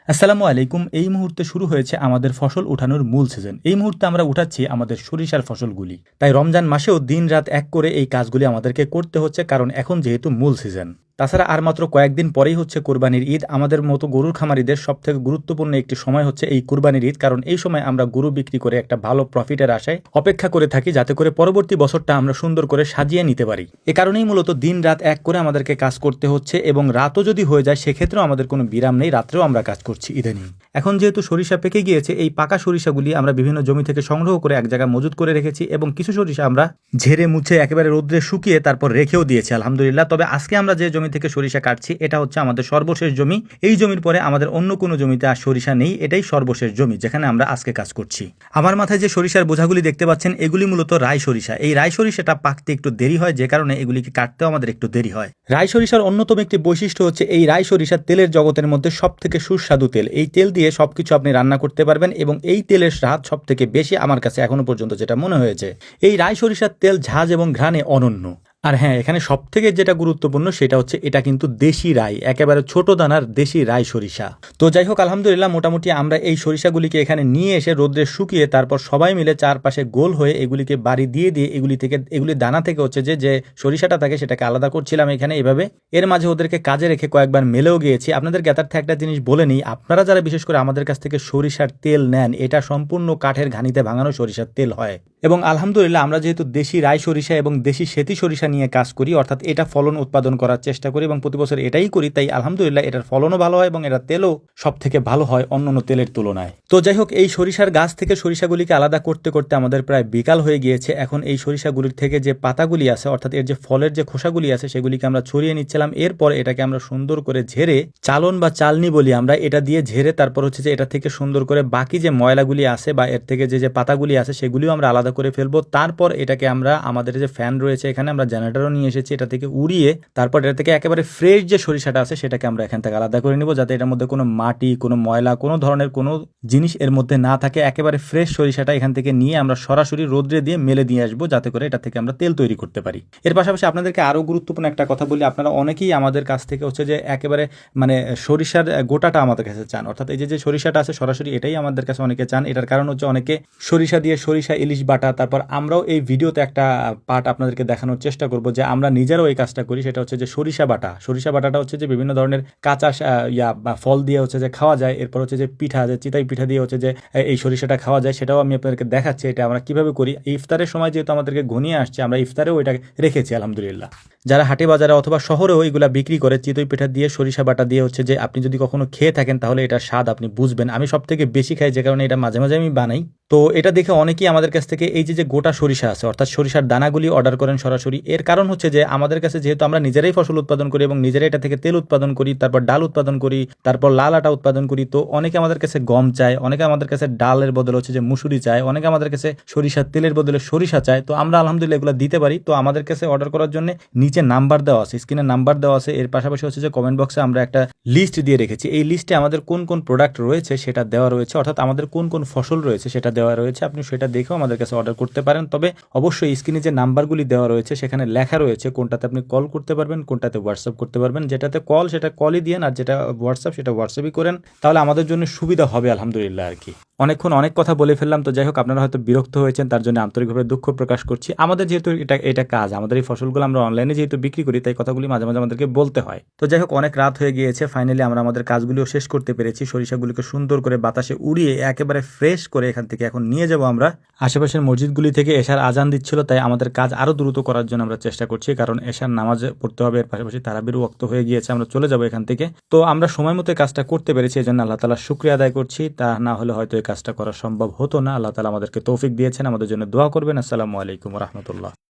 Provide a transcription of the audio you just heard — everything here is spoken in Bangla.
আসসালামু আলাইকুম। এই মুহূর্তে শুরু হয়েছে আমাদের ফসল উঠানোর মূল সিজন। এই মুহূর্তে আমরা উঠাচ্ছি আমাদের সরিষার ফসলগুলি। তাই রমজান মাসেও দিন-রাত এক করে এই কাজগুলি আমাদেরকে করতে হচ্ছে, কারণ এখন যেহেতু মূল সিজন। তাছাড়া আর মাত্র কয়েকদিন পরেই হচ্ছে কোরবানির ঈদ। আমাদের মতো গরুর খামারিদের সবথেকে গুরুত্বপূর্ণ একটি সময় হচ্ছে এই কোরবানির ঈদ, কারণ এই সময় আমরা গরু বিক্রি করে একটা ভালো প্রফিটের আশায় অপেক্ষা করে থাকি, যাতে করে পরবর্তী বছরটা আমরা সুন্দর করে সাজিয়ে নিতে পারি। এ কারণেই মূলত দিন-রাত এক করে আমাদেরকে কাজ করতে হচ্ছে, এবং রাতও যদি হয়ে যায় সেক্ষেত্রেও আমাদের কোনো বিরাম নেই, রাত্রেও আমরা কাজ করছি ইদানিং। এখন যেহেতু সরিষা পেকে গিয়েছে, এই পাকা সরিষাগুলি আমরা বিভিন্ন জমি থেকে সংগ্রহ করে এক জায়গায় মজুত করে রেখেছি, এবং কিছু সরিষা আমরা ঝেড়ে মুছে একেবারে রোদ্রে শুকিয়ে তারপর রেখেও দিয়েছি আলহামদুলিল্লাহ। তবে আজকে আমরা যে জমি থেকে সরিষা কাটছি এটা হচ্ছে আমাদের সর্বশেষ জমি। এই জমির পরে আমাদের অন্য কোনো জমিতে আর সরিষা নেই, এটাই সর্বশেষ জমি যেখানে আমরা আজকে কাজ করছি। আমার মাথায় যে সরিষার বোঝাগুলি দেখতে পাচ্ছেন, এগুলি মূলত রাই সরিষা। এই রাই সরিষাটা পাকতে একটু দেরি হয়, যে কারণে এগুলিকে কাটতেও আমাদের একটু দেরি হয়। রাই সরিষার অন্যতম একটি বৈশিষ্ট্য হচ্ছে এই রাই সরিষার তেলের জগতের মধ্যে সব থেকে সুস্বাদু তেল। এই তেল দিয়ে সবকিছু আপনি রান্না করতে পারবেন, এবং এই তেলের স্বাদ সব থেকে বেশি আমার কাছে এখনো পর্যন্ত যেটা মনে হয়েছে। এই রাই সরিষার তেল ঝাঁজ এবং ঘ্রাণে অনন্য। আর হ্যাঁ, এখানে সব থেকে যেটা গুরুত্বপূর্ণ সেটা হচ্ছে এটা কিন্তু দেশি রাই, একেবারে ছোট দানার দেশি রাই সরিষা। তো যাই হোক, আলহামদুলিল্লাহ মোটামুটি আমরা এই সরিষাগুলিকে এখানে নিয়ে এসে রোদ্রে শুকিয়ে তারপর সবাই মিলে চারপাশে গোল হয়ে এগুলিকে বাড়ি দিয়ে দিয়ে এগুলির দানা থেকে হচ্ছে যে সরিষাটা থাকে সেটাকে আলাদা করছিলাম এখানে এভাবে। এর মাঝে ওদেরকে কাজে রেখে কয়েকবার মেলেও গিয়েছি। আপনাদের জ্ঞাতার্থে একটা জিনিস বলে নিই, আপনারা যারা বিশেষ করে আমাদের কাছ থেকে সরিষার তেল নেন, এটা সম্পূর্ণ কাঠের ঘানিতে ভাঙানো সরিষার তেল হয়। এবং আলহামদুলিল্লাহ আমরা যেহেতু দেশি রাই সরিষা এবং দেশি সেতি সরিষা নিয়ে কাজ করি, অর্থাৎ এটা ফলন উৎপাদন করার চেষ্টা করি এবং প্রতি বছর এটাই করি, তাই আলহামদুলিল্লাহ এটার ফলনও ভালো হয় এবং এটার তেলও সব থেকে ভালো হয় অন্যান্য তেলের তুলনায়। তো যাই হোক, এই সরিষার গাছ থেকে সরিষাগুলিকে আলাদা করতে করতে আমাদের প্রায় বিকাল হয়ে গিয়েছে। এখন এই সরিষাগুলির থেকে যে পাতাগুলি আছে, অর্থাৎ এর যে ফলের যে খোসাগুলি আছে, সেগুলিকে আমরা ছড়িয়ে নিচ্ছিলাম। এরপর এটাকে আমরা সুন্দর করে ঝেড়ে, চালন বা চালনি বলি আমরা, এটা দিয়ে ঝেড়ে তারপর হচ্ছে যে এটা থেকে সুন্দর করে বাকি যে ময়লাগুলি আছে বা এর থেকে যে পাতাগুলি আছে সেগুলিও আমরা আলাদা করে ফেলবো। তারপর এটাকে আমরা আমাদের যে ফ্যান রয়েছে এখানে, আমরা জেনারেটরও নিয়ে এসেছি, এটা থেকে উড়িয়ে তারপর এটা থেকে একেবারে ফ্রেশ যে সরিষাটা আছে সেটাকে আমরা এখান থেকে আলাদা করে নিব, যাতে এটার মধ্যে কোনো মাটি, কোনো ময়লা, কোনো ধরনের কোনো জিনিস এর মধ্যে না থাকে। একেবারে ফ্রেশ সরিষাটা এখান থেকে নিয়ে আমরা সরাসরি রোদ্রে দিয়ে মেলে দিয়ে আসবো, যাতে করে এটা থেকে আমরা তেল তৈরি করতে পারি। এর পাশাপাশি আপনাদেরকে আরও গুরুত্বপূর্ণ একটা কথা বলি, আপনারা অনেকেই আমাদের কাছ থেকে হচ্ছে যে একেবারে মানে সরিষার গোটাটা আমাদের কাছে চান, অর্থাৎ এই যে সরিষাটা আছে সরাসরি এটাই আমাদের কাছে অনেকে চান। এটার কারণ হচ্ছে অনেকে সরিষা দিয়ে সরিষা ইলিশ বাটা, তারপর আমরাও এই ভিডিওতে একটা পার্ট আপনাদেরকে দেখানোর চেষ্টা করব যে আমরা নিজেরাও এই কাজটা করি। সেটা হচ্ছে যে সরিষা বাটাটা হচ্ছে যে বিভিন্ন ধরনের কাঁচা ফল দিয়ে হচ্ছে যে খাওয়া যায়। এরপর হচ্ছে যে পিঠা, যে চিতাই পিঠা দিয়ে হচ্ছে যে এই সরিষাটা খাওয়া যায়, সেটাও আমি আপনাদেরকে দেখাচ্ছি এটা আমরা কিভাবে করি। ইফতারের সময় যেহেতু আমাদেরকে ঘনিয়ে আসছে, আমরা ইফতারেও এটা রেখেছি আলহামদুলিল্লাহ। যারা হাটে বাজারে অথবা শহরেও এগুলা বিক্রি করে চিতই পিঠা দিয়ে সরিষা বাটা দিয়ে হচ্ছে যে আপনি যদি কখনো খেয়ে থাকেন তাহলে এটার স্বাদ আপনি বুঝবেন। আমি সব থেকে বেশি খাই, যে কারণে এটা মাঝে মাঝে আমি বানাই। তো এটা দেখে অনেকেই আমাদের কাছ থেকে এই যে গোটা সরিষা আছে, অর্থাৎ সরিষার দানাগুলি অর্ডার করেন সরাসরি। এর কারণ হচ্ছে যে আমাদের কাছে যেহেতু আমরা নিজেরাই ফসল উৎপাদন করি এবং নিজেরাই এটা থেকে তেল উৎপাদন করি, তারপর ডাল উৎপাদন করি, তারপর লাল আটা উৎপাদন করি, তো অনেকে আমাদের কাছে গম চায়, অনেকে আমাদের কাছে ডালের বদলে হচ্ছে যে মুসুরি চায়, অনেকে আমাদের কাছে সরিষার তেলের বদলে সরিষা চায়। তো আমরা আলহামদুলিল্লাহ এগুলো দিতে পারি। তো আমাদের কাছে অর্ডার করার জন্য নিচে নাম্বার দেওয়া আছে, স্ক্রিনে নাম্বার দেওয়া আছে। এর পাশাপাশি হচ্ছে যে কমেন্ট বক্সে আমরা একটা লিস্ট দিয়ে রেখেছি। এই লিস্টে আমাদের কোন কোন প্রোডাক্ট রয়েছে সেটা দেওয়া রয়েছে, অর্থাৎ আমাদের কোন কোন ফসল রয়েছে সেটা দেওয়া রয়েছে। আপনি সেটা দেখেও আমাদের কাছে অর্ডার করতে পারেন। তবে অবশ্যই স্ক্রিনে যে নাম্বারগুলি দেওয়া রয়েছে সেখানে লেখা রয়েছে কোনটাতে আপনি কল করতে পারবেন, কোনটাতে হোয়াটসঅ্যাপ করতে পারবেন। যেটাতে কল সেটা কলই দিয়েন, আর যেটা হোয়াটসঅ্যাপ সেটা হোয়াটসঅ্যাপই করেন, তাহলে আমাদের জন্য সুবিধা হবে আলহামদুলিল্লাহ আর কি। অনেকক্ষণ অনেক কথা বলে ফেললাম। তো যাই হোক, আপনারা হয়তো বিরক্ত হয়েছেন, তার জন্য আন্তরিকভাবে দুঃখ প্রকাশ করছি। আমাদের যেহেতু এটা কাজ, আমাদের এই ফসলগুলো আমরা অনলাইনে যেহেতু বিক্রি করি, তাই কথাগুলি মাঝে মাঝে আমাদেরকে বলতে হয়। তো যাই হোক, অনেক রাত হয়ে গিয়েছে, ফাইনালি আমরা আমাদের কাজগুলিও শেষ করতে পেরেছি। সরিষাগুলিকে সুন্দর করে বাতাসে উড়িয়ে একেবারে ফ্রেশ করে এখান থেকে এখন নিয়ে যাব আমরা। আশেপাশের মসজিদগুলি থেকে এশার আজান দিচ্ছিল, তাই আমাদের কাজ আরও দ্রুত করার জন্য আমরা চেষ্টা করছি, কারণ এশার নামাজ পড়তে হবে। এর পাশাপাশি তারাবির ওয়াক্ত হয়ে গিয়েছে, আমরা চলে যাব এখান থেকে। তো আমরা সময় মতো কাজটা করতে পেরেছি, এই জন্য আল্লাহ তাআলার শুকরিয়া আদায় করছি। তা না হলে হয়তো এই কাজটা করা সম্ভব হতো না। আল্লাহ তাআলা আমাদেরকে তৌফিক দিয়েছেন। আমাদের জন্য দোয়া করবেন। আসসালামু আলাইকুম ওয়া রাহমাতুল্লাহ।